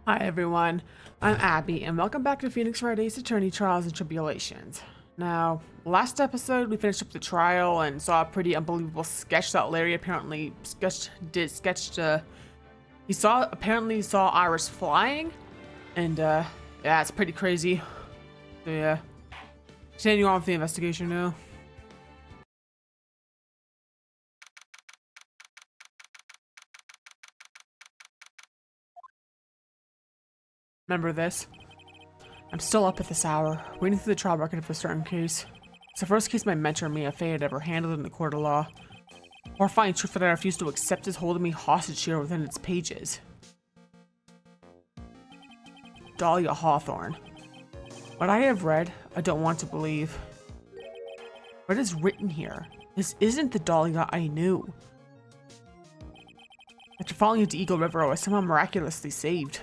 Hi everyone, I'm Abby and welcome back to Phoenix Wright's Attorney Trials and Tribulations. Now, last episode we finished up the trial and saw a pretty unbelievable sketch that Larry apparently apparently saw Iris flying, and yeah, it's pretty crazy. So yeah, continue on with the investigation now. Remember this? I'm still up at this hour, reading through the trial record for a certain case. It's the first case my mentor Mia Fey had ever handled in the court of law. Horrifying truth that I refuse to accept is holding me hostage here within its pages. Dahlia Hawthorne. What I have read, I don't want to believe. What is written here? This isn't the Dahlia I knew. After falling into Eagle River, I was somehow miraculously saved.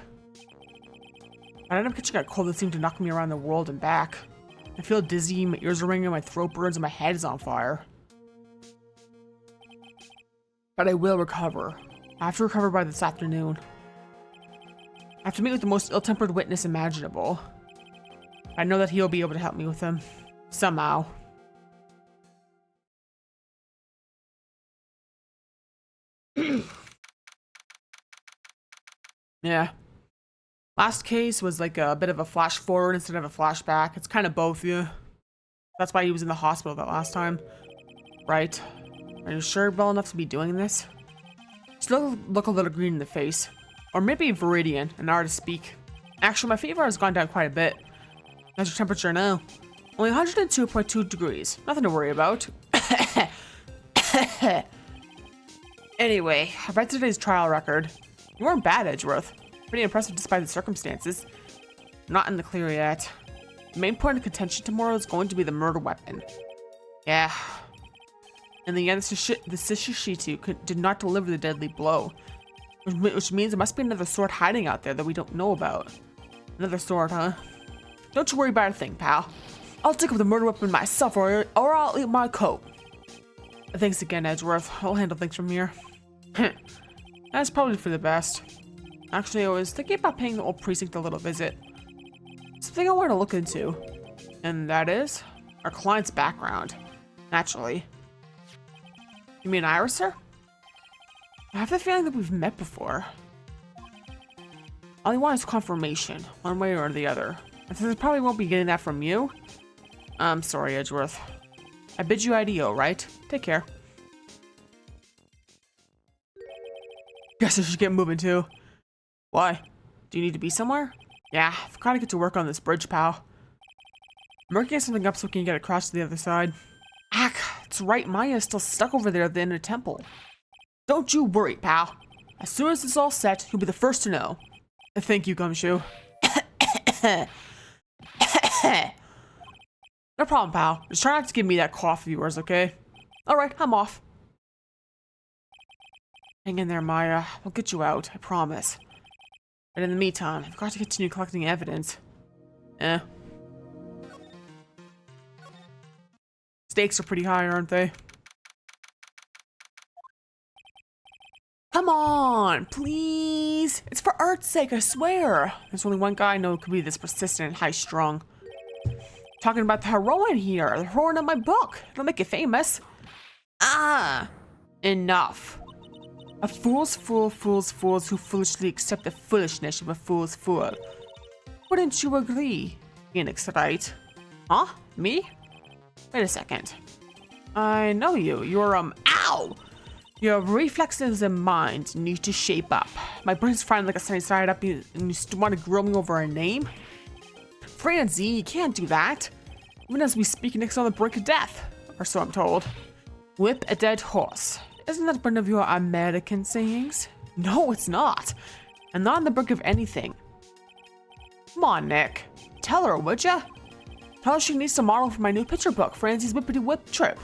I ended up catching a cold that seemed to knock me around the world and back. I feel dizzy, my ears are ringing, my throat burns, and my head is on fire. But I will recover. I have to recover by this afternoon. I have to meet with the most ill-tempered witness imaginable. I know that he'll be able to help me with him. Somehow. Yeah. Last case was like a bit of a flash forward instead of a flashback. It's kind of both, yeah. That's why he was in the hospital that last time. Right. Are you sure well enough to be doing this? Still look a little green in the face. Or maybe Viridian, an artist speak. Actually, my fever has gone down quite a bit. How's your temperature now? Only 102.2 degrees. Nothing to worry about. Anyway, I read today's trial record. You weren't bad, Edgeworth. Pretty impressive despite the circumstances. Not in the clear yet. The main point of contention tomorrow is going to be the murder weapon. Yeah. In the end, the Shishitu did not deliver the deadly blow. Which means there must be another sword hiding out there that we don't know about. Another sword, huh? Don't you worry about a thing, pal. I'll take up the murder weapon myself or I'll eat my coat. Thanks again, Edgeworth. I'll handle things from here. That's probably for the best. Actually, I was thinking about paying the old precinct a little visit. Something I want to look into. And that is our client's background. Naturally. You mean Iris, sir? I have the feeling that we've met before. All I want is confirmation, one way or the other. And since I probably won't be getting that from you, I'm sorry, Edgeworth. I bid you adieu, right? Take care. Guess I should get moving too. Why? Do you need to be somewhere? Yeah, I've got to get to work on this bridge, pal. I'm working on something up so we can get across to the other side. Ack, it's right, Maya's still stuck over there at the end of the temple. Don't you worry, pal. As soon as it's all set, you'll be the first to know. Thank you, Gumshoe. No problem, pal. Just try not to give me that cough of yours, okay? Alright, I'm off. Hang in there, Maya. We'll get you out, I promise. But in the meantime, I've got to continue collecting evidence. Stakes are pretty high, aren't they? Come on, please. It's for art's sake, I swear. There's only one guy I know who could be this persistent and high-strung. Talking about the heroine here, the heroine of my book. It'll make it famous. Ah, enough. A fool's fool fools fools who foolishly accept the foolishness of a fool's fool. Wouldn't you agree, Phoenix Wright? Huh? Me? Wait a second. I know you. You're, ow! Your reflexes and mind need to shape up. My brain's frying like a sunny side up and you still want to grill me over a name? Francie, you can't do that. Even as we speak, Nick's on the brink of death. Or so I'm told. Whip a dead horse. Isn't that one of your American sayings? No, it's not. I'm not on the brink of anything. Come on, Nick. Tell her, would ya? Tell her she needs to model for my new picture book, Francie's Whippity Whip Trip.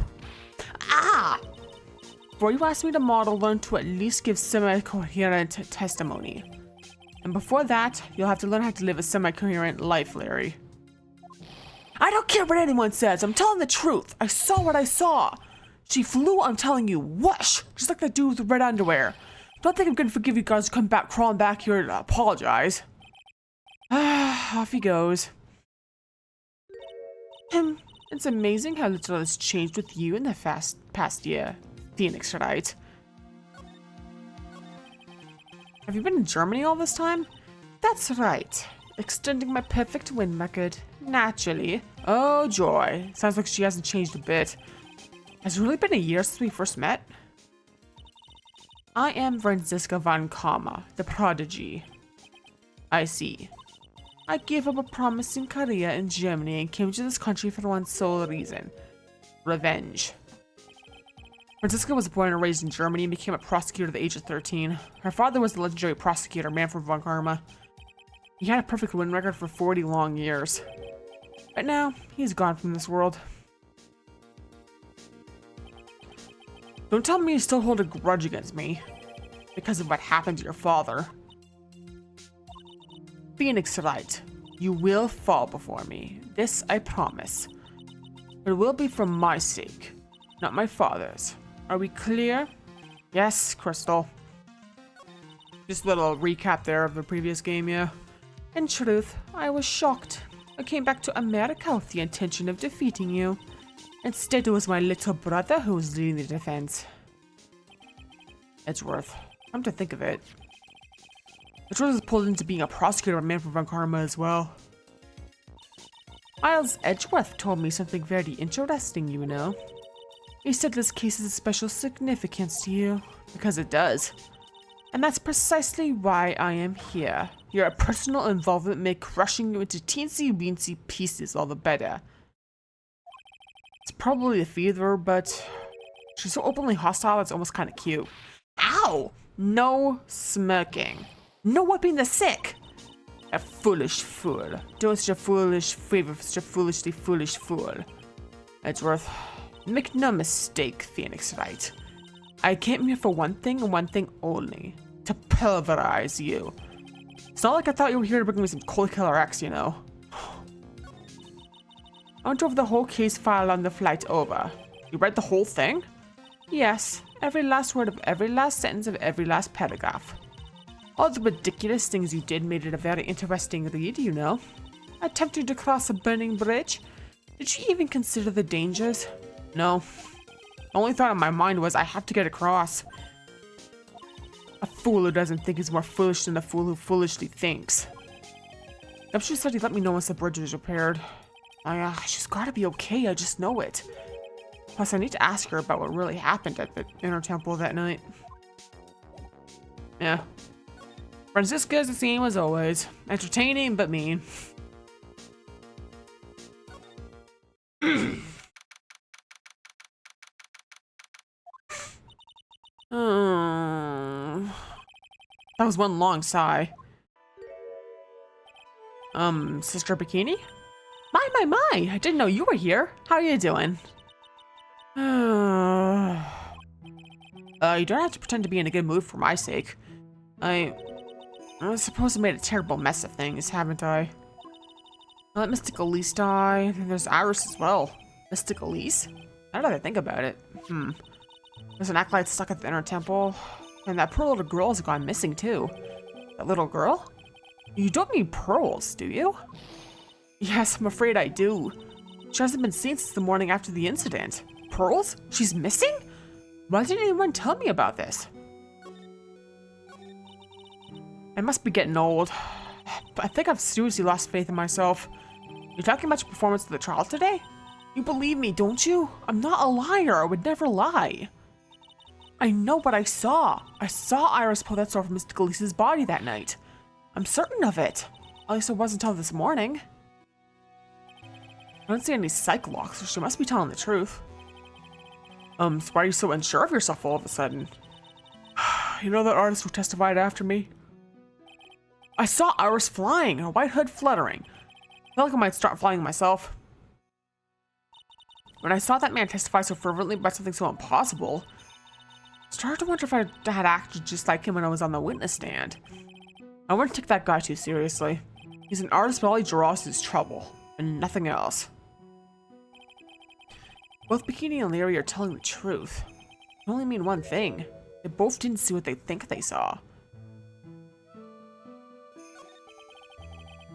Ah! Before you ask me to model, learn to at least give semi-coherent testimony. And before that, you'll have to learn how to live a semi-coherent life, Larry. I don't care what anyone says. I'm telling the truth. I saw what I saw. She flew, I'm telling you, whoosh, just like that dude with the red underwear. Don't think I'm gonna forgive you guys to come back crawling back here to apologize. Off he goes. It's amazing how little has changed with you in the past year, Phoenix, right? Have you been in Germany all this time? That's right. Extending my perfect win record. Naturally. Oh joy. Sounds like she hasn't changed a bit. Has it really been a year since we first met? I am Franziska von Kama, the prodigy. I see. I gave up a promising career in Germany and came to this country for one sole reason. Revenge. Franziska was born and raised in Germany and became a prosecutor at the age of 13. Her father was the legendary prosecutor Manfred von Karma. He had a perfect win record for 40 long years. But now, he's gone from this world. Don't tell me you still hold a grudge against me because of what happened to your father. Phoenix Wright, you will fall before me. This I promise. It will be for my sake, not my father's. Are we clear? Yes, Crystal. Just a little recap there of the previous game, yeah. In truth, I was shocked. I came back to America with the intention of defeating you. Instead, it was my little brother who was leading the defense. Edgeworth. Come to think of it. Edgeworth was pulled into being a prosecutor by Manfred von Karma as well. Miles Edgeworth told me something very interesting, you know. He said this case has a special significance to you. Because it does. And that's precisely why I am here. Your personal involvement may crushing you into teensy-weensy pieces all the better. It's probably the fever, but she's so openly hostile it's almost kind of cute. Ow! No smirking. No whipping the sick! A foolish fool. Don't such a foolish favor for such a foolishly foolish fool. Edgeworth, make no mistake, Phoenix Wright. I came here for one thing and one thing only. To pulverize you. It's not like I thought you were here to bring me some Cold Killer X, you know. I went over the whole case file on the flight over. You read the whole thing? Yes, every last word of every last sentence of every last paragraph. All the ridiculous things you did made it a very interesting read, you know. Attempting to cross a burning bridge? Did you even consider the dangers? No. The only thought in my mind was I have to get across. A fool who doesn't think is more foolish than a fool who foolishly thinks. She said he'd let me know once the bridge is repaired. She's gotta be okay, I just know it. Plus, I need to ask her about what really happened at the Inner Temple that night. Yeah. Franziska's the same as always. Entertaining, but mean. That was one long sigh. Sister Bikini? My, I didn't know you were here. How are you doing? You don't have to pretend to be in a good mood for my sake. I suppose I made a terrible mess of things, haven't I? I let Mystic Elise die, and there's Iris as well. Mystic Elise? Now that I think about it. There's an acolyte stuck at the Inner Temple, and that poor little girl's gone missing too. That little girl? You don't mean Pearls, do you? Yes, I'm afraid I do. She hasn't been seen since the morning after the incident. Pearls? She's missing? Why didn't anyone tell me about this? I must be getting old. I think I've seriously lost faith in myself. You're talking about your performance at the trial today? You believe me, don't you? I'm not a liar. I would never lie. I know what I saw. I saw Iris pull that sword from Mystic Elise's body that night. I'm certain of it. At least it wasn't until this morning. I don't see any psych locks, so she must be telling the truth. So why are you so unsure of yourself all of a sudden? You know that artist who testified after me? I saw Iris flying, her white hood fluttering. I felt like I might start flying myself. When I saw that man testify so fervently about something so impossible, I started to wonder if I had acted just like him when I was on the witness stand. I wouldn't take that guy too seriously. He's an artist, but all he draws is trouble, and nothing else. Both Bikini and Leary are telling the truth. It can only mean one thing. They both didn't see what they think they saw.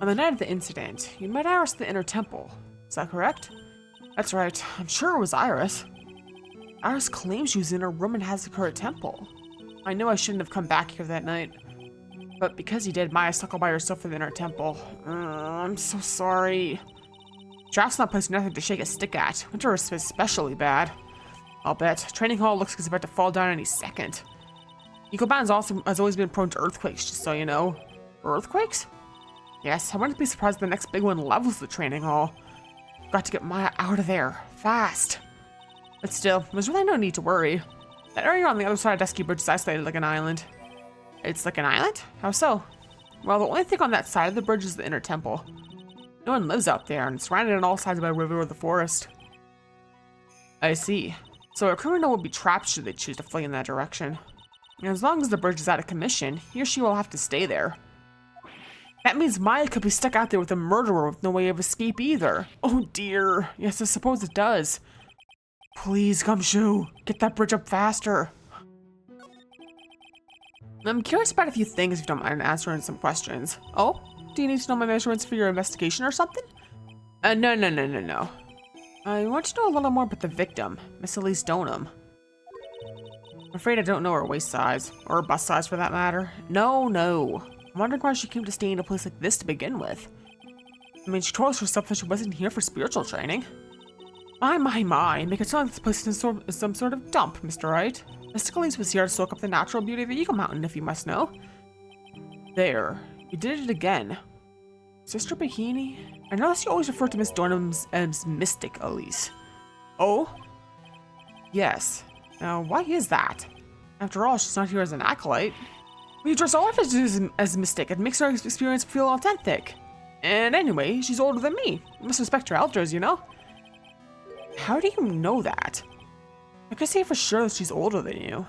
On the night of the incident, you met Iris at the inner temple. Is that correct? That's right. I'm sure it was Iris. Iris claims she was in her room in Hazakura Temple. I know I shouldn't have come back here that night. But because you did, Maya stuck all by herself in the inner temple. I'm so sorry. Draft's not place nothing to shake a stick at. Winter is especially bad. I'll bet. Training hall looks like it's about to fall down any second. Ecoban has always been prone to earthquakes, just so you know. Earthquakes? Yes, I wouldn't be surprised if the next big one levels the training hall. Got to get Maya out of there. Fast. But still, there's really no need to worry. That area on the other side of Dusky Bridge is isolated like an island. It's like an island? How so? Well, the only thing on that side of the bridge is the inner temple. No one lives out there, and it's surrounded on all sides by a river or the forest. I see. So a criminal will be trapped should they choose to flee in that direction. And as long as the bridge is out of commission, he or she will have to stay there. That means Maya could be stuck out there with a murderer with no way of escape either. Oh dear. Yes, I suppose it does. Please, Gumshoe, get that bridge up faster. I'm curious about a few things if you don't mind answering some questions. Oh? Do you need to know my measurements for your investigation or something? No. I want to know a little more about the victim, Miss Elise Donham. I'm afraid I don't know her waist size, or her bust size for that matter. No. I'm wondering why she came to stay in a place like this to begin with. I mean, she told us herself that she wasn't here for spiritual training. My, make it sound like this place is some sort of dump, Mr. Wright. Miss Elise was here to soak up the natural beauty of the Eagle Mountain, if you must know. There, you did it again. Sister Bikini? I noticed you always refer to Miss Donham as Mystic Elise. Oh? Yes. Now, why is that? After all, she's not here as an acolyte. We dress all of us as Mystic. It makes our experience feel authentic. And anyway, she's older than me. You must respect her elders, you know? How do you know that? I can say for sure that she's older than you.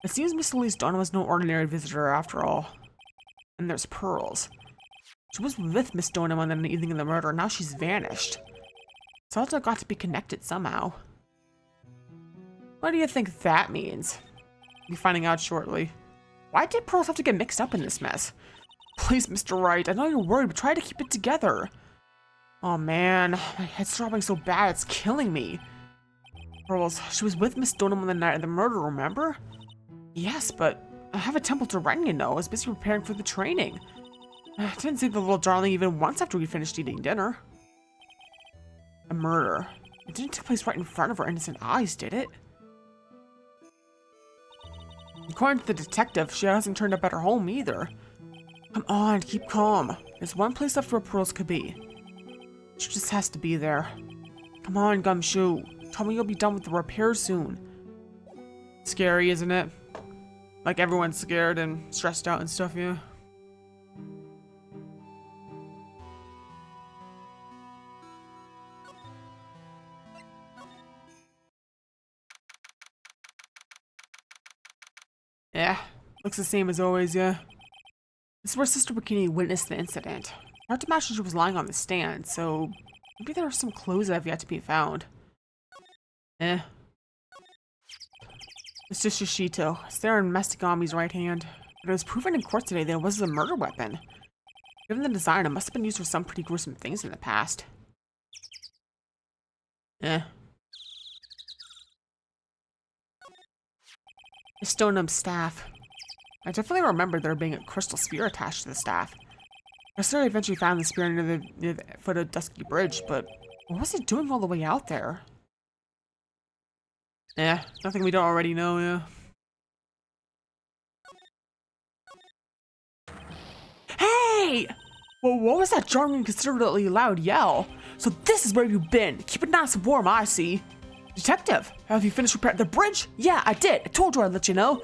It seems Miss Elise Donham was no ordinary visitor after all. And there's Pearls. She was with Miss Donham on the evening of the murder, and now she's vanished. So it's all got to be connected somehow. What do you think that means? We'll be finding out shortly. Why did Pearls have to get mixed up in this mess? Please, Mr. Wright, I know you're worried, but try to keep it together. Oh man, my head's throbbing so bad, it's killing me. Pearls, she was with Miss Donham on the night of the murder, remember? Yes, but I have a temple to run, you know. I was busy preparing for the training. I didn't see the little darling even once after we finished eating dinner. A murder. It didn't take place right in front of her innocent eyes, did it? According to the detective, she hasn't turned up at her home either. Come on, keep calm. There's one place left where Pearls could be. She just has to be there. Come on, Gumshoe. Tell me you'll be done with the repairs soon. Scary, isn't it? Like everyone's scared and stressed out and stuff, yeah. Yeah, looks the same as always, yeah. This is where Sister Bikini witnessed the incident. Hard to imagine she was lying on the stand, so maybe there are some clues that have yet to be found. It's just Yoshito. It's there in Mastigami's right hand. But it was proven in court today that it was a murder weapon. Given the design, it must have been used for some pretty gruesome things in the past. Miss Donham's staff. I definitely remember there being a crystal spear attached to the staff. I certainly eventually found the spear near the foot of Dusky Bridge, but what was it doing all the way out there? Nothing we don't already know, yeah. Hey! Well, what was that jarring and considerably loud yell? So this is where you've been. Keep it nice and warm, I see. Detective, have you finished repairing the bridge? Yeah, I did. I told you I'd let you know.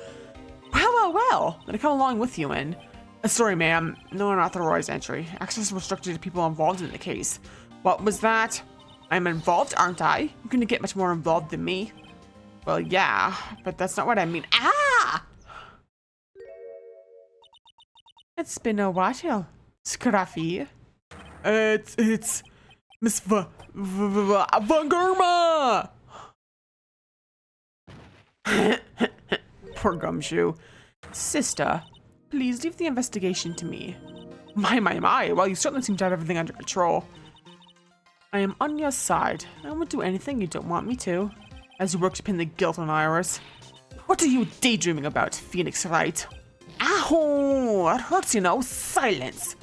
Well. Then I come along with you and... sorry, ma'am. No unauthorized entry. Access restricted to people involved in the case. What was that? I'm involved, aren't I? You're gonna get much more involved than me. Well, yeah, but that's not what I mean. Ah! It's been a while, Scruffy. It's Miss Von Gurma! Poor Gumshoe. Sister, please leave the investigation to me. My. Well, you certainly seem to have everything under control. I am on your side. I won't do anything you don't want me to. As you work to pin the guilt on Iris. What are you daydreaming about, Phoenix Wright? Ow! That hurts, you know. Silence!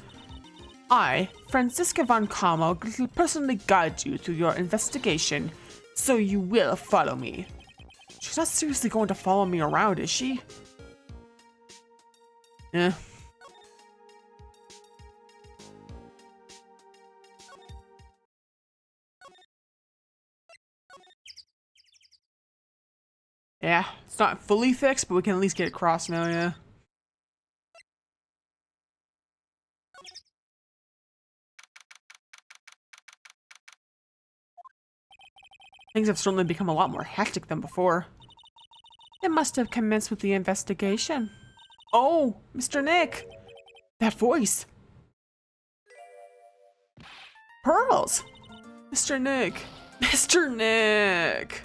I, Franziska von Kamo, will personally guide you through your investigation, so you will follow me. She's not seriously going to follow me around, is she? Yeah. Yeah, it's not fully fixed, but we can at least get it across now, yeah. Things have certainly become a lot more hectic than before. It must have commenced with the investigation. Oh, Mr. Nick! That voice! Pearls! Mr. Nick! Mr. Nick!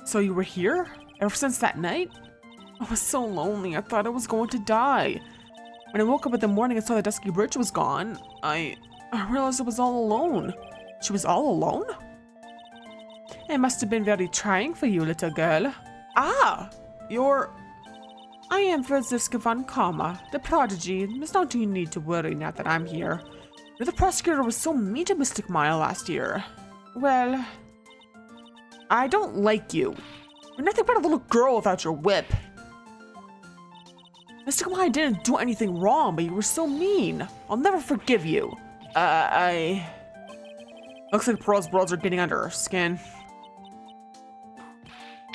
So you were here? Ever since that night? I was so lonely, I thought I was going to die. When I woke up in the morning and saw the dusky bridge was gone, I realized I was all alone. She was all alone? It must have been very trying for you, little girl. Ah! I am Franziska von Kama, the prodigy. There's no need to worry now that I'm here. The prosecutor was so mean to Mystic Maya last year. Well, I don't like you. You're nothing but a little girl without your whip. Mystic Maya didn't do anything wrong, but you were so mean. I'll never forgive you. Looks like Pearl's bros are getting under her skin.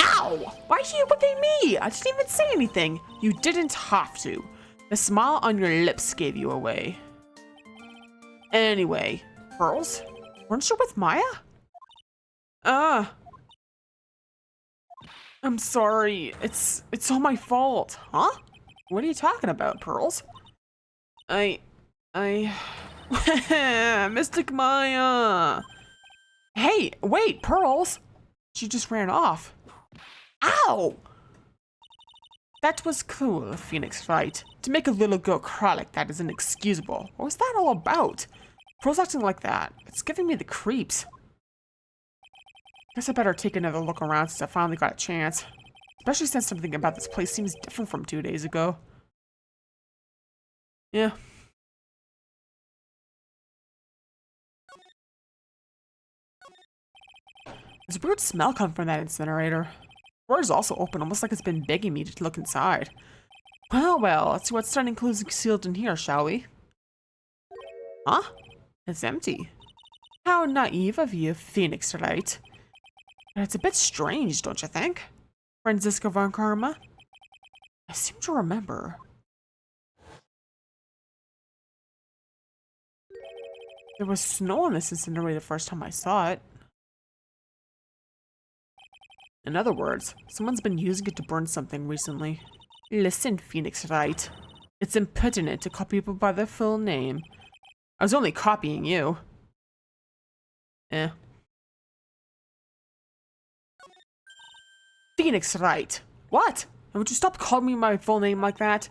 Ow! Why are you whipping me? I didn't even say anything. You didn't have to. The smile on your lips gave you away. Anyway, Pearls, weren't you with Maya? I'm sorry. It's all my fault. Huh? What are you talking about, Pearls? Mystic Maya! Hey, wait, Pearls! She just ran off. Ow! That was cruel, Phoenix Wright. To make a little girl cry like that is inexcusable. What was that all about? Pearls acting like that. It's giving me the creeps. Guess I better take another look around since I finally got a chance. Especially since something about this place seems different from 2 days ago. Yeah. There's a weird smell coming from that incinerator. The door is also open, almost like it's been begging me to look inside. Well, let's see what stunning clues are concealed in here, shall we? Huh? It's empty. How naive of you, Phoenix Wright. But it's a bit strange, don't you think? Franziska von Karma? I seem to remember. There was snow on this incinerator the first time I saw it. In other words, someone's been using it to burn something recently. Listen, Phoenix Wright. It's impertinent to call people by their full name. I was only copying you. Phoenix Wright. What? And would you stop calling me my full name like that?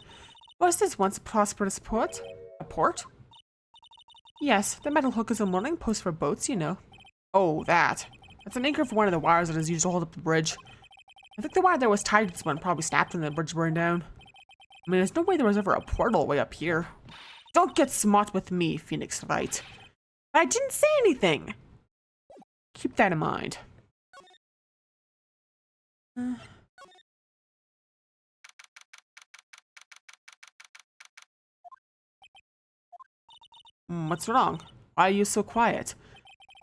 Was this once a prosperous port? A port? Yes, the metal hook is a mooring post for boats, you know. Oh, that. That's an anchor for one of the wires that is used to hold up the bridge. I think the wire that was tied to this one probably snapped when the bridge burned down. I mean, there's no way there was ever a portal way up here. Don't get smart with me, Phoenix Wright. I didn't say anything. Keep that in mind. What's wrong? Why are you so quiet?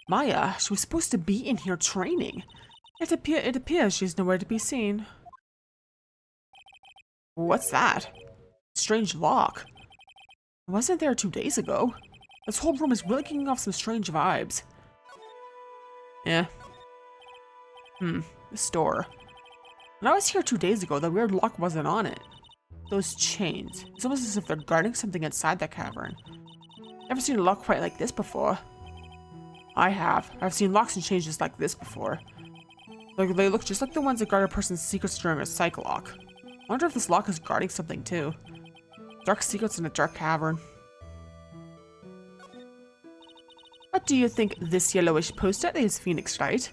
Maya, she was supposed to be in here training. It appears she's nowhere to be seen. What's that? Strange lock. I wasn't there 2 days ago. This whole room is really giving off some strange vibes. Yeah. This door. When I was here 2 days ago, the weird lock wasn't on it. those chains. It's almost as if they're guarding something inside that cavern. Never seen a lock quite like this before. I have. I've seen locks and chains just like this before. Like, they look just like the ones that guard a person's secrets during a psych lock. I wonder if this lock is guarding something too. Dark secrets in a dark cavern. What do you think this yellowish poster is, Phoenix Wright?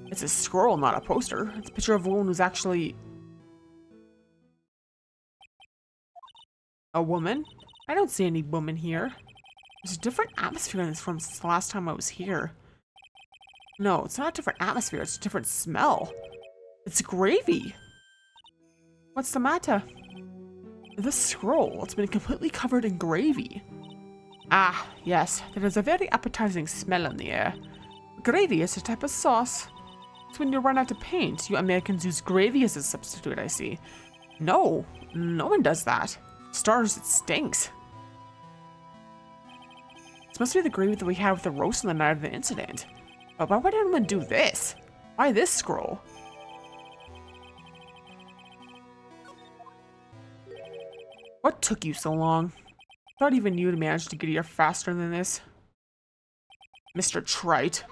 It's a scroll, not a poster. It's a picture of a woman who's actually... a woman? I don't see any woman here. There's a different atmosphere in this room since the last time I was here. No, it's not a different atmosphere, it's a different smell. It's gravy. What's the matter? This scroll, it's been completely covered in gravy. Ah, yes, there is a very appetizing smell in the air. Gravy is a type of sauce. It's when you run out of paint, you Americans use gravy as a substitute, I see. No, no one does that. Stars, it stinks. This must be the gravy that we had with the roast on the night of the incident. But why would anyone do this? Why this scroll? What took you so long? Thought even you'd manage to get here faster than this. Mr. Trite.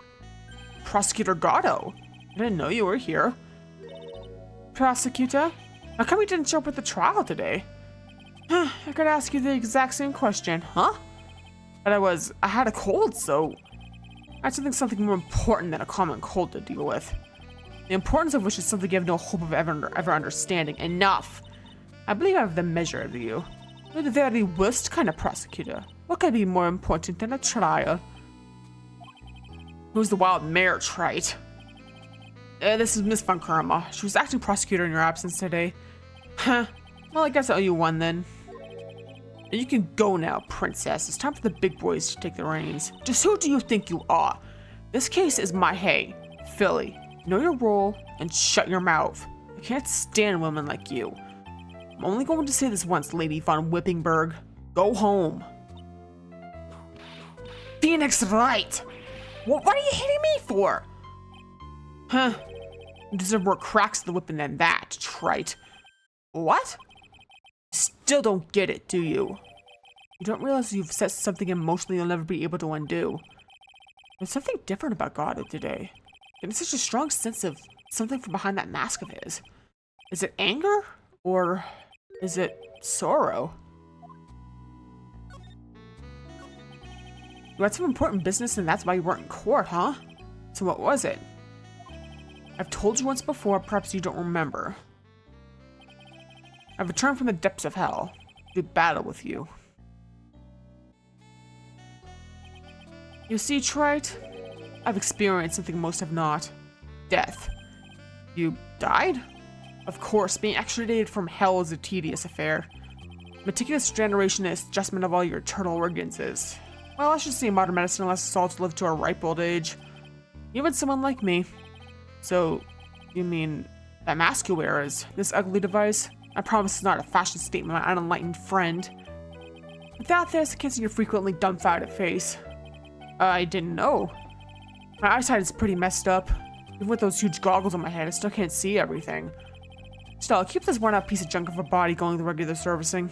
Prosecutor Gatto. I didn't know you were here. Prosecutor? How come you didn't show up at the trial today? I could ask you the exact same question, huh? But I had a cold, so I had to think something more important than a common cold to deal with. The importance of which is something you have no hope of ever understanding. Enough! I believe I have the measure of you. You're the very worst kind of prosecutor. What could be more important than a trial? Who's the wild mare, Trite? This is Miss Von Karma. She was acting prosecutor in your absence today. Huh. Well, I guess I owe you one then. You can go now, princess. It's time for the big boys to take the reins. Just who do you think you are? This case is my hay. Philly, know your role and shut your mouth. I can't stand women like you. I'm only going to say this once, Lady von Whippingberg. Go home. Phoenix Wright! What are you hitting me for? Huh. You deserve more cracks in the whipping than that, Trite. What? Still don't get it, do you? You don't realize you've said something emotionally you'll never be able to undo. There's something different about Gatto today. Getting such a strong sense of something from behind that mask of his. Is it anger? Or is it sorrow? You had some important business and that's why you weren't in court, huh? So what was it? I've told you once before, perhaps you don't remember. I've returned from the depths of hell to battle with you. You see, Trite, I've experienced something most have not. Death. You died? Of course, being extradited from hell is a tedious affair. Meticulous generation and adjustment of all your internal organs is, well, let's just say modern medicine allows us all to live to a ripe old age. Even someone like me. So, you mean that mask you wear is this ugly device? I promise it's not a fashion statement, my unenlightened friend. Without this, I can't see your frequently dumbfounded face. I didn't know. My eyesight is pretty messed up. Even with those huge goggles on my head, I still can't see everything. Still, I'll keep this worn-out piece of junk of a body going the regular servicing.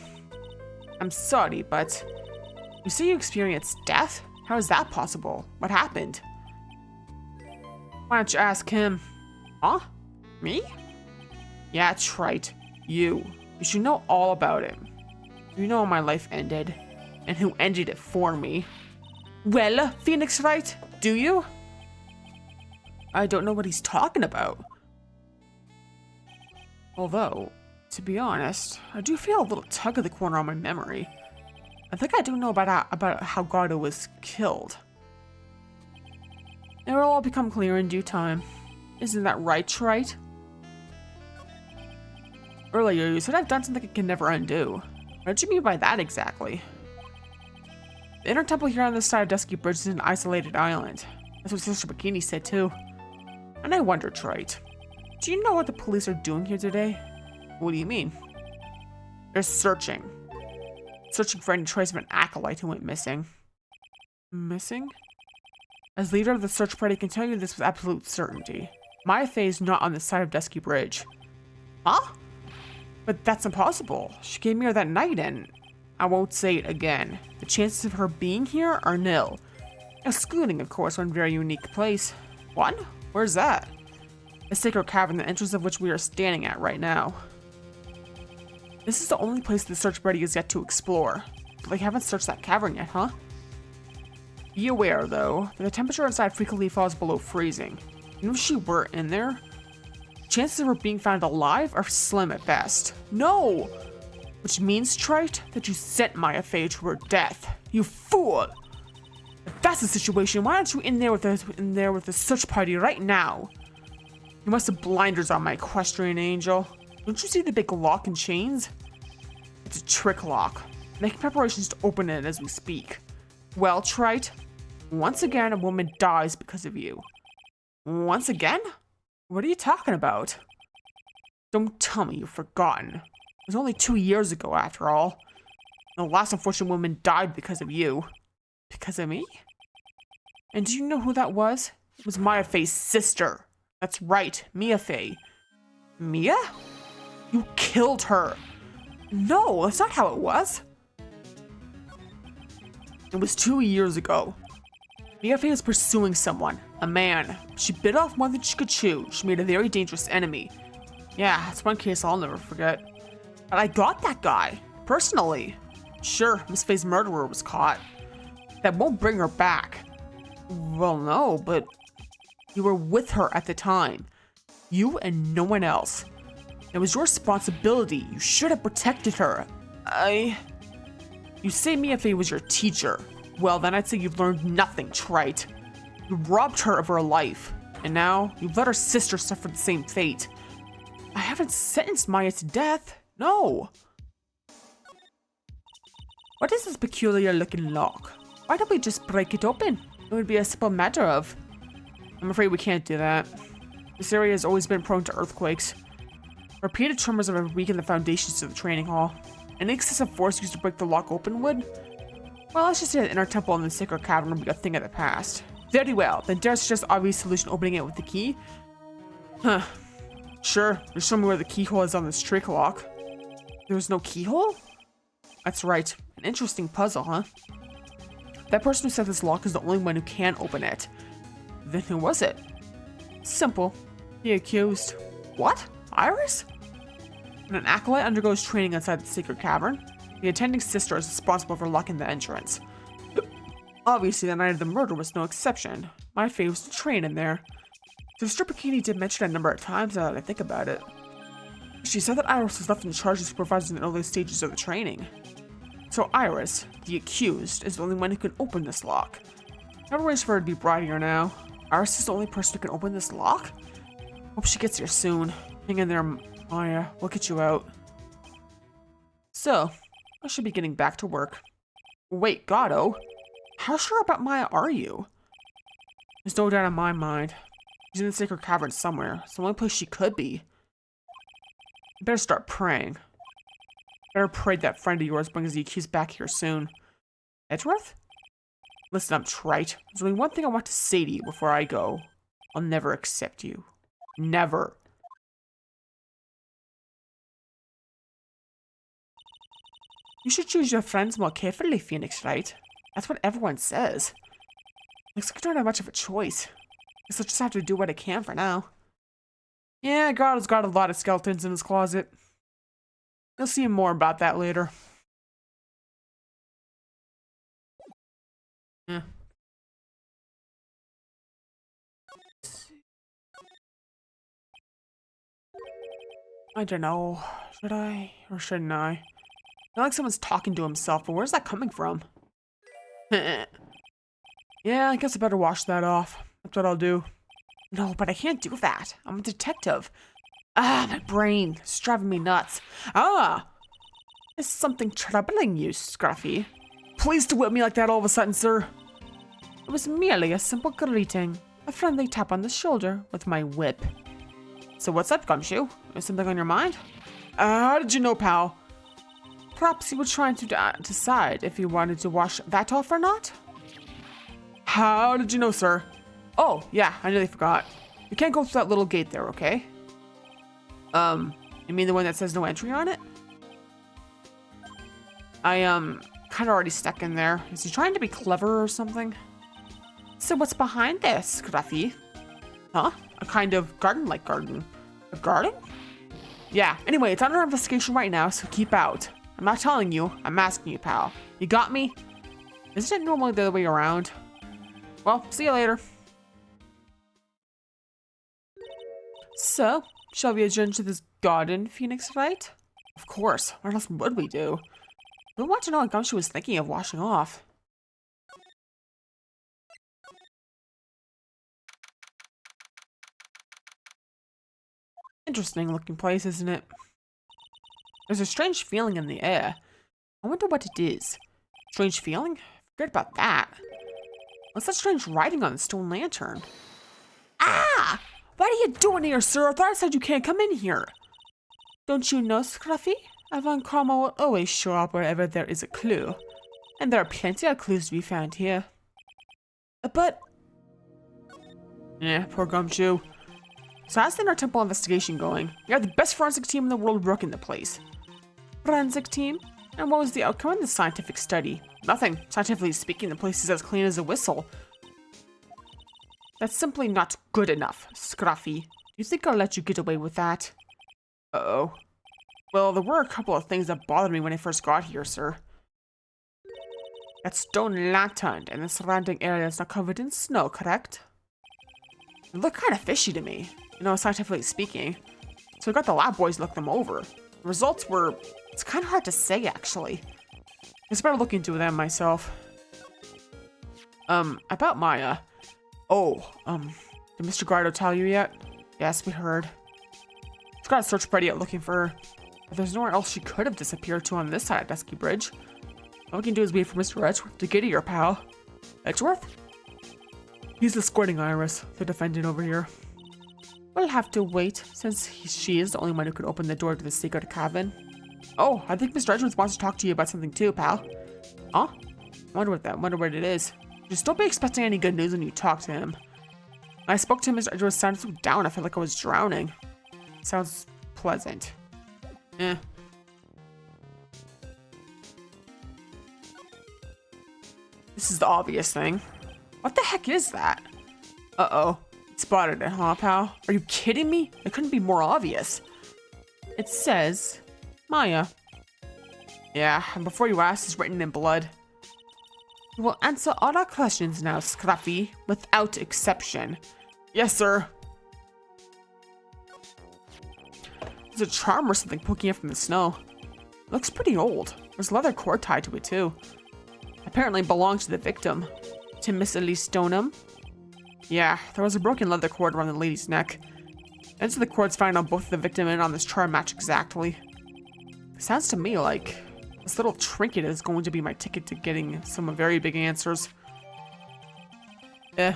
I'm sorry, but you say you experienced death? How is that possible? What happened? Why don't you ask him? Huh? Me? Yeah, that's right. You should know all about it. You know how my life ended, and who ended it for me. Well, Phoenix Wright, do you? I don't know what he's talking about. Although, to be honest, I do feel a little tug of the corner on my memory. I think I do know about how Gatto was killed. It will all become clear in due time. Isn't that right, Trite? Earlier, you said I've done something I can never undo. What did you mean by that exactly? The inner temple here on this side of Dusky Bridge is an isolated island. That's what Sister Bikini said too. And I wonder, Trite, do you know what the police are doing here today? What do you mean? They're searching. Searching for any trace of an acolyte who went missing. Missing? As leader of the search party, I can tell you this with absolute certainty. My fate is not on this side of Dusky Bridge. Huh? But that's impossible. She came here that night and I won't say it again. The chances of her being here are nil. Excluding, of course, one very unique place. One? Where's that? A sacred cavern, the entrance of which we are standing at right now. This is the only place the search party has yet to explore. But they haven't searched that cavern yet, huh? Be aware, though, that the temperature inside frequently falls below freezing. Even if she were in there, chances of her being found alive are slim at best. No! Which means, Trite, that you sent Maya Fey to her death. You fool! If that's the situation, why aren't you in there with the search party right now? You must have blinders on, my equestrian angel. Don't you see the big lock and chains? It's a trick lock. Making preparations to open it as we speak. Well, Trite, once again a woman dies because of you. Once again? What are you talking about? Don't tell me you've forgotten. It was only 2 years ago, after all. The last unfortunate woman died because of you. Because of me? And do you know who that was? It was Maya Fey's sister. That's right, Mia Fey. Mia? You killed her. No, that's not how it was. It was 2 years ago. Mia Fey was pursuing someone, a man. She bit off more than she could chew. She made a very dangerous enemy. Yeah, that's one case I'll never forget. But I got that guy, personally. Sure, Miss Fey's murderer was caught. That won't bring her back. Well, no, but you were with her at the time. You and no one else. It was your responsibility. You should have protected her. You say Mia Fey was your teacher. Well, then I'd say you've learned nothing, Trite. You robbed her of her life, and now you've let her sister suffer the same fate. I haven't sentenced Maya to death. No. What is this peculiar looking lock? Why don't we just break it open? It would be a simple matter of... I'm afraid we can't do that. This area has always been prone to earthquakes. Repeated tremors have weakened the foundations to the training hall. Any excessive force used to break the lock open would... Well, let's just say the inner temple and the sacred cavern will be a thing of the past. Very well, then dare suggest obvious solution opening it with the key? Huh. Sure, just show me where the keyhole is on this trick lock. There's no keyhole? That's right. An interesting puzzle, huh? That person who set this lock is the only one who can open it. Then who was it? Simple. The accused. What? Iris? When an acolyte undergoes training inside the sacred cavern, the attending sister is responsible for locking the entrance. Obviously, the night of the murder was no exception. My fate was to train in there. Sister Bikini did mention it a number of times now that I think about it. She said that Iris was left in charge of supervising the early stages of the training. So Iris, the accused, is the only one who can open this lock. Never waits for her to be brought here now. Iris is the only person who can open this lock? Hope she gets here soon. Hang in there, Maya. We'll get you out. So, I should be getting back to work. Wait, Gato? How sure about Maya are you? There's no doubt in my mind. She's in the sacred cavern somewhere. It's the only place she could be. You better start praying. Better pray that friend of yours brings the accused back here soon. Edgeworth? Listen up, Trite. There's only one thing I want to say to you before I go. I'll never accept you. Never. You should choose your friends more carefully, Phoenix, Wright? That's what everyone says. Looks like you don't have much of a choice. Guess I'll just have to do what I can for now. Yeah, Gardo's got a lot of skeletons in his closet. You'll see more about that later. Yeah. I don't know. Should I or shouldn't I? I feel like someone's talking to himself, but where's that coming from? Yeah, I guess I better wash that off. That's what I'll do. No, but I can't do that. I'm a detective. Ah, my brain. It's driving me nuts. Ah! Is something troubling you, Scruffy? Please to whip me like that all of a sudden, sir. It was merely a simple greeting. A friendly tap on the shoulder with my whip. So what's up, Gumshoe? Is something on your mind? How did you know, pal? Perhaps you were trying to decide if you wanted to wash that off or not? How did you know, sir? Oh, yeah, I nearly forgot. You can't go through that little gate there, okay? You mean the one that says no entry on it? I, kind of already stuck in there. Is he trying to be clever or something? So what's behind this, Scruffy? Huh? A kind of garden-like garden. A garden? Yeah, anyway, it's under investigation right now, so keep out. I'm not telling you, I'm asking you, pal. You got me? Isn't it normally the other way around? Well, see you later. So, shall we adjourn to this garden, Phoenix, right? Of course, what else would we do? We want to know what Gumshoe was thinking of washing off. Interesting looking place, isn't it? There's a strange feeling in the air. I wonder what it is. Strange feeling? Forget about that. What's that strange writing on the stone lantern? Ah! What are you doing here, sir? I thought I said you can't come in here. Don't you know, Scruffy? Avant Karma will always show up wherever there is a clue. And there are plenty of clues to be found here. But... yeah, poor Gumshoe. So how's the Inner Temple investigation going? You have the best forensic team in the world working the place. Forensic team? And what was the outcome of the scientific study? Nothing. Scientifically speaking, the place is as clean as a whistle. That's simply not good enough, Scruffy. Do you think I'll let you get away with that? Uh-oh. Well, there were a couple of things that bothered me when I first got here, sir. That stone lantern and the surrounding area is not covered in snow, correct? It looked kind of fishy to me, you know, scientifically speaking. So I got the lab boys to look them over. The results were... it's kind of hard to say, actually. I better look into them myself. About Maya. Oh, did Mr. Guardo tell you yet? Yes, we heard. He's got a search party out looking for her. But there's nowhere else she could have disappeared to on this side of Dusky Bridge. All we can do is wait for Mr. Edgeworth to get here, pal. Edgeworth? He's the squirting iris, the defendant over here. We'll have to wait, since she is the only one who could open the door to the secret cabin. Oh, I think Mr. Edgeworth wants to talk to you about something too, pal. Huh? Wonder what it is. Just don't be expecting any good news when you talk to him. When I spoke to him, Mr. Edgeworth sounded so down, I felt like I was drowning. Sounds pleasant. Eh. This is the obvious thing. What the heck is that? Uh-oh. Spotted it, huh, pal? Are you kidding me? It couldn't be more obvious. It says, Maya. Yeah, and before you ask, it's written in blood. You will answer all our questions now, Scruffy, without exception. Yes, sir. There's a charm or something poking up from the snow. It looks pretty old. There's a leather cord tied to it, too. Apparently belongs to the victim. To Miss Elise Stoneham. Yeah, there was a broken leather cord around the lady's neck. Ends of the cords found on both the victim and on this charm match exactly. It sounds to me like this little trinket is going to be my ticket to getting some very big answers. Eh.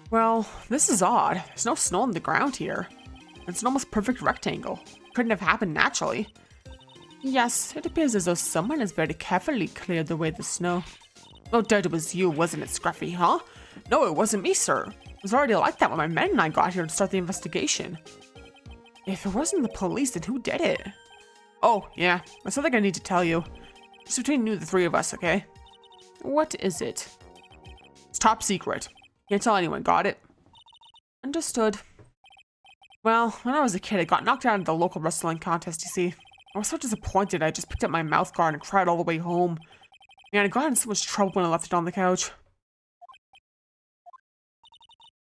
Well, this is odd. There's no snow on the ground here. It's an almost perfect rectangle. Couldn't have happened naturally. Yes, it appears as though someone has very carefully cleared away the snow. No doubt it was you, wasn't it, Scruffy, huh? No, it wasn't me, sir. It was already like that when my men and I got here to start the investigation. If it wasn't the police, then who did it? Oh, yeah, there's something I need to tell you. It's between the three of us, okay? What is it? It's top secret. Can't tell anyone, got it? Understood. Well, when I was a kid, I got knocked out of the local wrestling contest, you see. I was so disappointed I just picked up my mouth guard and cried all the way home. And I got in so much trouble when I left it on the couch.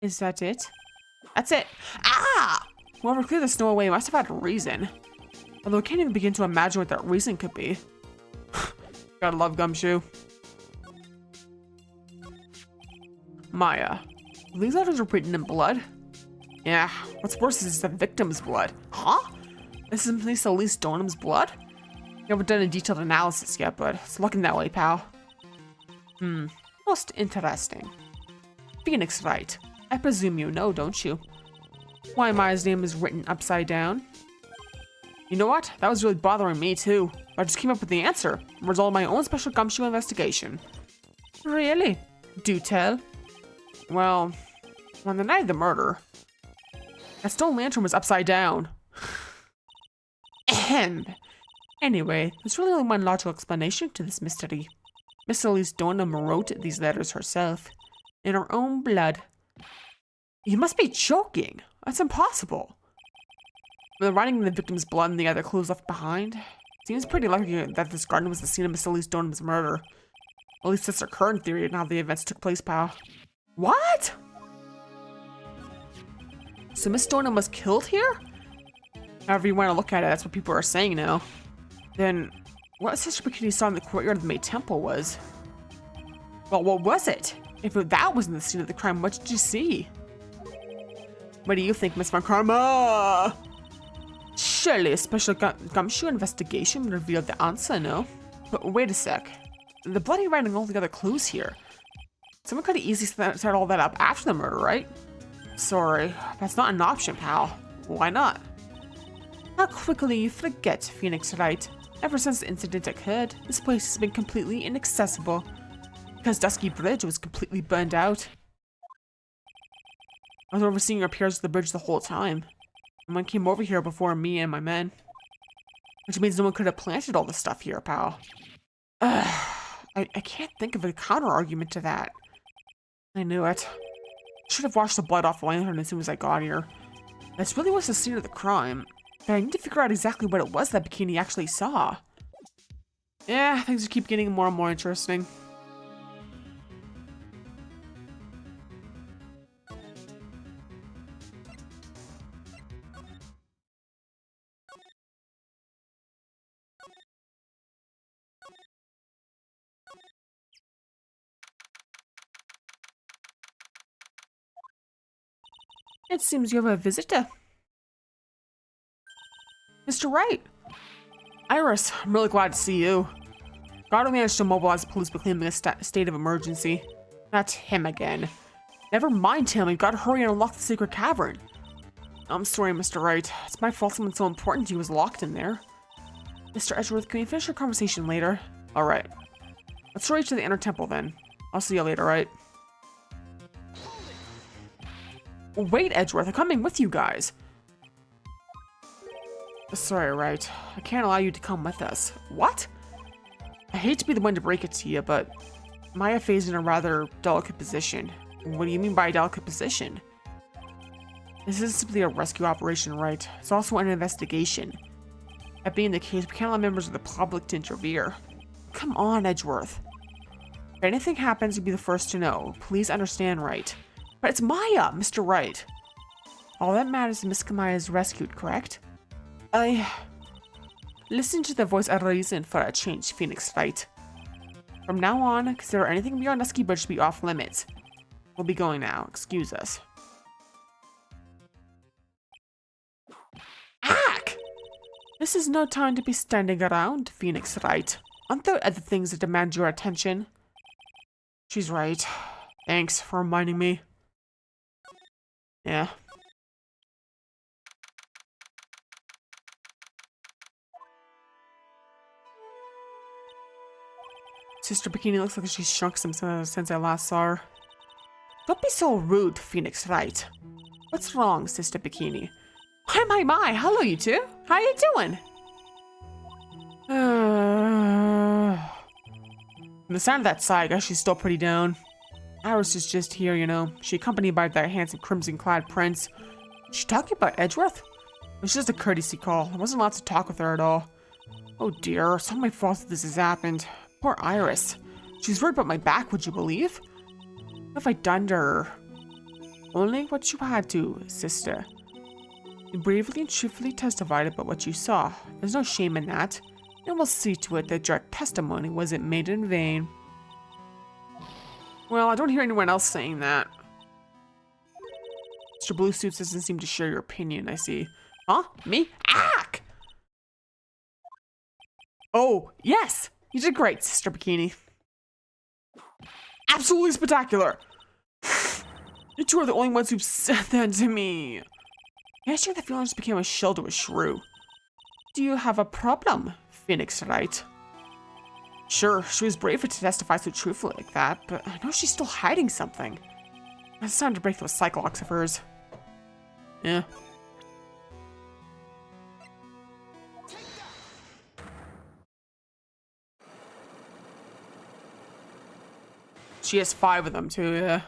Is that it? That's it. Ah! Whoever cleared the snow away must have had a reason. Although I can't even begin to imagine what that reason could be. Gotta love Gumshoe. Maya. These letters are written in blood? Yeah, what's worse is the victim's blood. Huh? This is Miss Elise Stoneham's blood? We haven't done a detailed analysis yet, but it's looking that way, pal. Most interesting. Phoenix Wright. I presume you know, don't you? Why Maya's name is written upside down? You know what? That was really bothering me, too. I just came up with the answer. The result of my own special Gumshoe investigation. Really? Do tell. Well, on the night of the murder, That stone lantern was upside down. Ahem. Anyway, there's really only one logical explanation to this mystery. Miss Elise Donham wrote these letters herself, in her own blood. You must be joking. That's impossible. With the writing in the victim's blood and the other clues left behind, it seems pretty likely that this garden was the scene of Miss Elise Donham's murder. At least that's her current theory on how the events took place, pal. What? So Miss Donham was killed here? However you want to look at it, that's what people are saying now. Then, what Sister Bikini saw in the courtyard of the May Temple was... Well, what was it? If that wasn't the scene of the crime, what did you see? What do you think, Miss Von Karma? Surely a special gumshoe investigation would reveal the answer, no? But wait a sec. The bloody writing and all the other clues here. Someone could have easily set all that up after the murder, right? Sorry, that's not an option, pal. Why not? How quickly you forget, Phoenix Wright. Ever since the incident occurred, this place has been completely inaccessible. Because Dusky Bridge was completely burned out. I was overseeing repairs to the bridge the whole time. No one came over here before me and my men. Which means no one could have planted all this stuff here, pal. I can't think of a counter-argument to that. I knew it. I should have washed the blood off the lantern as soon as I got here. This really was the scene of the crime. But I need to figure out exactly what it was that Bikini actually saw. Yeah, things keep getting more and more interesting. It seems you have a visitor. Mr. Wright. Iris, I'm really glad to see you. God managed to mobilize the police proclaiming a state of emergency. That's him again. Never mind him, we've got to hurry and unlock the secret cavern. I'm sorry, Mr. Wright. It's my fault someone so important to you was locked in there. Mr. Edgeworth, can we finish our conversation later? Alright. Let's hurry to the inner temple then. I'll see you later, right? Wait, Edgeworth, I'm coming with you guys. Sorry, Wright. I can't allow you to come with us. What? I hate to be the one to break it to you, but Maya is in a rather delicate position. What do you mean by a delicate position? This isn't simply a rescue operation, Wright. It's also an investigation. That being the case, we can't allow members of the public to interfere. Come on, Edgeworth. If anything happens, you'll be the first to know. Please understand, Wright. But it's Maya, Mr. Wright. All that matters is Miss Maya is rescued, correct? Listen to the voice of reason for a change, Phoenix Wright. From now on, consider anything beyond Dusky Bridge to be off limits. We'll be going now. Excuse us. Ack! This is no time to be standing around, Phoenix Wright. Aren't there other things that demand your attention? She's right. Thanks for reminding me. Yeah. Sister Bikini looks like she's shrunk some since I last saw her. Don't be so rude, Phoenix Wright. What's wrong, Sister Bikini? My, hello you two. How you doing? From the sound of that sigh, I guess she's still pretty down. Iris is just here, you know. She accompanied by that handsome crimson-clad prince. Is she talking about Edgeworth? It was just a courtesy call. I wasn't allowed to talk with her at all. Oh dear, it's not my fault that this has happened. Poor Iris. She's worried about my back, would you believe? What have I done to her? Only what you had to, sister. You bravely and truthfully testified about what you saw. There's no shame in that. And we'll see to it that direct testimony wasn't made in vain. Well, I don't hear anyone else saying that. Mr. Blue Suits doesn't seem to share your opinion, I see. Huh? Me? Ack! Oh, yes! You did great, Sister Bikini. Absolutely spectacular! You two are the only ones who've said that to me. I sure the feeling just became a shell to a shrew. Do you have a problem, Phoenix Wright? Sure, she was brave to testify so truthfully like that, but I know she's still hiding something. It's time to break those cyclops of hers. Yeah, She has 5 of them too, yeah.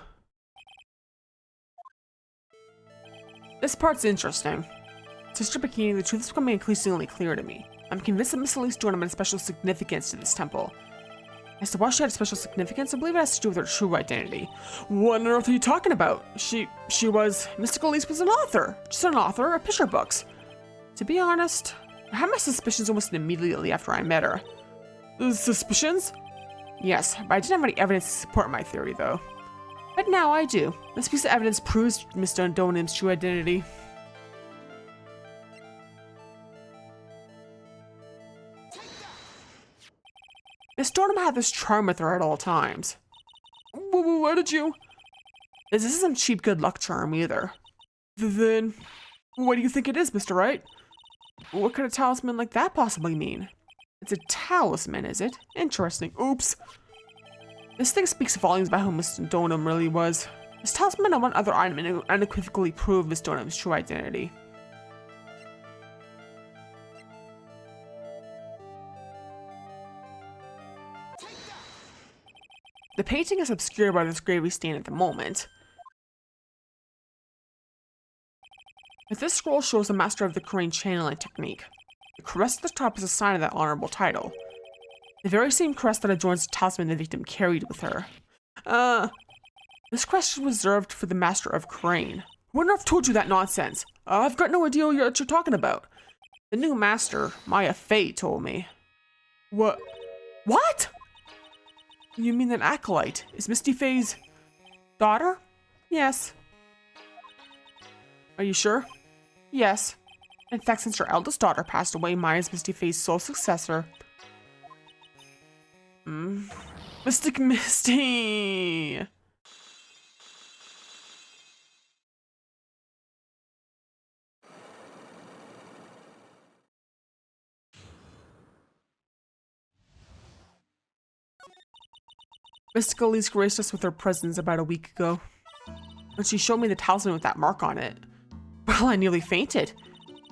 This part's interesting. Sister Bikini, the truth is becoming increasingly clear to me. I'm convinced that Miss Elise Dornham had special significance to this temple. As to why she had special significance, I believe it has to do with her true identity. What on earth are you talking about? She was... Mystical Elise was an author. Just an author of picture books. To be honest, I had my suspicions almost immediately after I met her. Suspicions? Yes, but I didn't have any evidence to support my theory, though. But now I do. This piece of evidence proves Miss Dornham's true identity. Miss Dornham had this charm with her at all times. Where did you... This isn't some cheap good luck charm either. Then, what do you think it is, Mr. Wright? What could a talisman like that possibly mean? It's a talisman, is it? Interesting. Oops. This thing speaks volumes about who Miss Dornham really was. This talisman and one other item unequivocally prove Miss Dornham's true identity. The painting is obscured by this gravy stain at the moment. But this scroll shows the master of the Korean channeling technique. The crest at the top is a sign of that honorable title. The very same crest that adorns the talisman the victim carried with her. This crest is reserved for the master of Korean. Who on earth told you that nonsense? I've got no idea what you're talking about. The new master, Maya Fei, told me. What? What? You mean that acolyte is Misty Fei's daughter? Yes. Are you sure? Yes. In fact, since her eldest daughter passed away, Maya's Misty Fei's sole successor. Mystic Misty! Mystical Elise graced us with her presence about a week ago. When she showed me the talisman with that mark on it, well, I nearly fainted.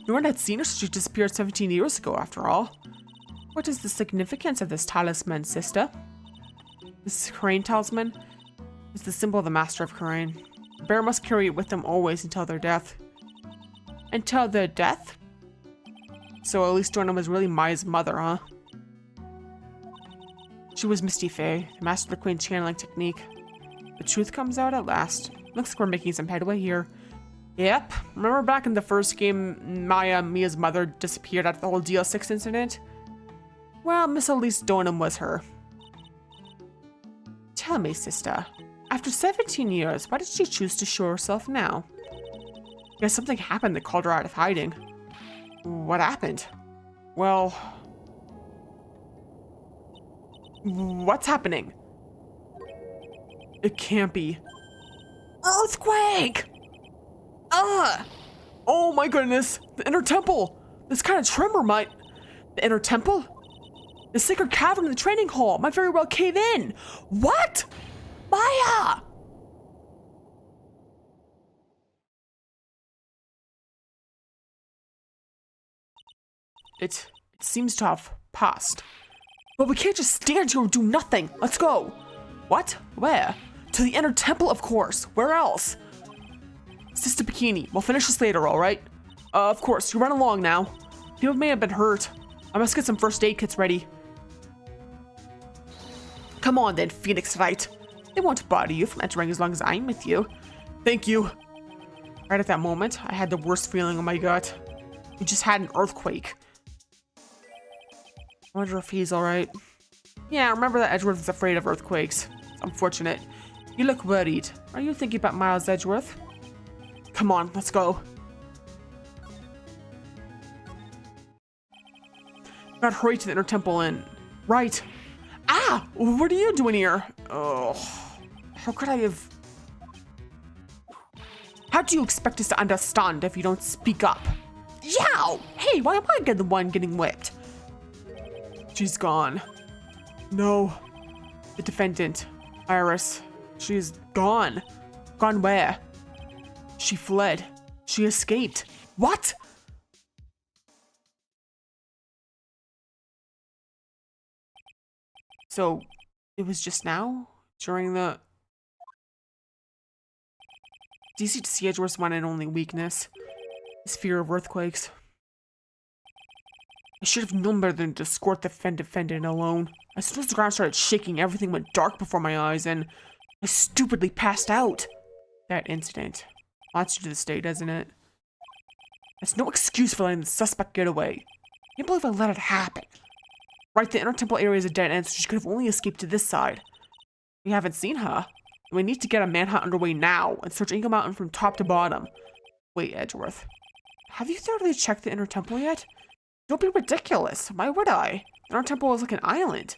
No one had seen her since she disappeared 17 years ago, after all. What is the significance of this talisman, sister? This Korean talisman is the symbol of the master of Korean. The bearer must carry it with them always until their death. Until their death? So Elise Dornham was really Maya's mother, huh? She was Misty Fei, the master of the Korean channeling technique. The truth comes out at last. Looks like we're making some headway here. Yep. Remember back in the first game, Mia's mother disappeared after the whole DL6 incident? Well, Miss Elise Dornham was her. Tell me, sister, after 17 years, why did she choose to show herself now? Guess something happened that called her out of hiding. What happened? Well... What's happening? It can't be. Earthquake! Oh my goodness! The inner temple! This kind of tremor might... The inner temple? The sacred cavern in the training hall might very well cave in! What? Maya! It seems to have passed. But we can't just stand here and do nothing. Let's go. What? Where? To the inner temple, of course. Where else? Sister Bikini, we'll finish this later, alright? Of course, you run along now. People may have been hurt. I must get some first aid kits ready. Come on then, Phoenix Wright. They won't bother you from entering as long as I'm with you. Thank you. Right at that moment, I had the worst feeling in my gut. We just had an earthquake. I wonder if he's alright. Yeah, remember that Edgeworth is afraid of earthquakes. It's unfortunate. You look worried. Are you thinking about Miles Edgeworth? Come on, let's go. Gotta hurry to the inner temple and... Right. Ah! What are you doing here? Oh, how could I have... How do you expect us to understand if you don't speak up? Yow! Hey, why am I the one getting whipped? She's gone. No. The defendant, Iris, she is gone. Gone where? She fled. She escaped. What? So, it was just now? During the... It's easy to see Edgeworth's one and only weakness. His fear of earthquakes. I should have known better than to escort the defendant alone. As soon as the ground started shaking, everything went dark before my eyes, and I stupidly passed out. That incident haunts you to this day, doesn't it? That's no excuse for letting the suspect get away. I can't believe I let it happen. Right, the inner temple area is a dead end, so she could have only escaped to this side. We haven't seen her. We need to get a manhunt underway now and search Eagle Mountain from top to bottom. Wait, Edgeworth. Have you thoroughly checked the inner temple yet? Don't be ridiculous. Why would I? The inner temple is like an island.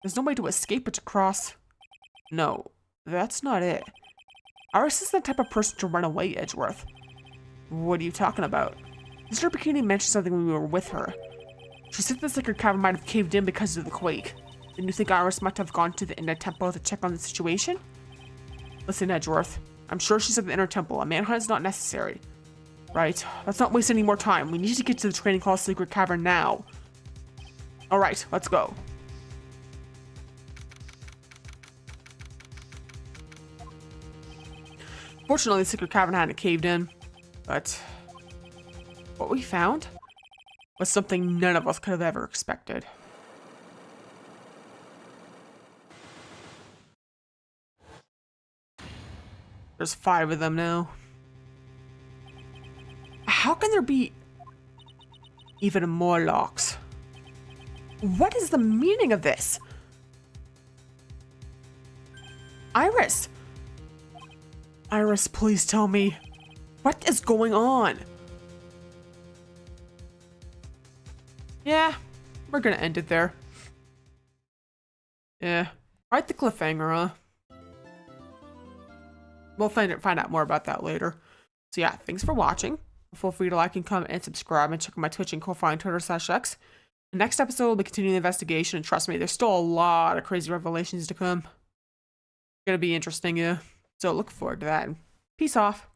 There's no way to escape but to cross. No, that's not it. Iris is the type of person to run away, Edgeworth. What are you talking about? Mr. Bikini mentioned something when we were with her. She said the sacred cavern might have caved in because of the quake. Then you think Iris might have gone to the inner temple to check on the situation? Listen, Edgeworth. I'm sure she's at the inner temple. A manhunt is not necessary. Right. Let's not waste any more time. We need to get to the training hall secret cavern now. Alright, let's go. Fortunately, the secret cavern hadn't caved in. But what we found was something none of us could have ever expected. There's 5 of them now. How can there be even more locks? What is the meaning of this? Iris! Iris, please tell me. What is going on? Yeah, we're gonna end it there. Yeah, right, the cliffhanger, huh? We'll find out more about that later. So yeah, thanks for watching. Feel free to like and comment and subscribe and check out my Twitch and profile on Twitter/X. The next episode will be continuing the investigation, and trust me, there's still a lot of crazy revelations to come. It's gonna be interesting, yeah. So look forward to that. Peace off.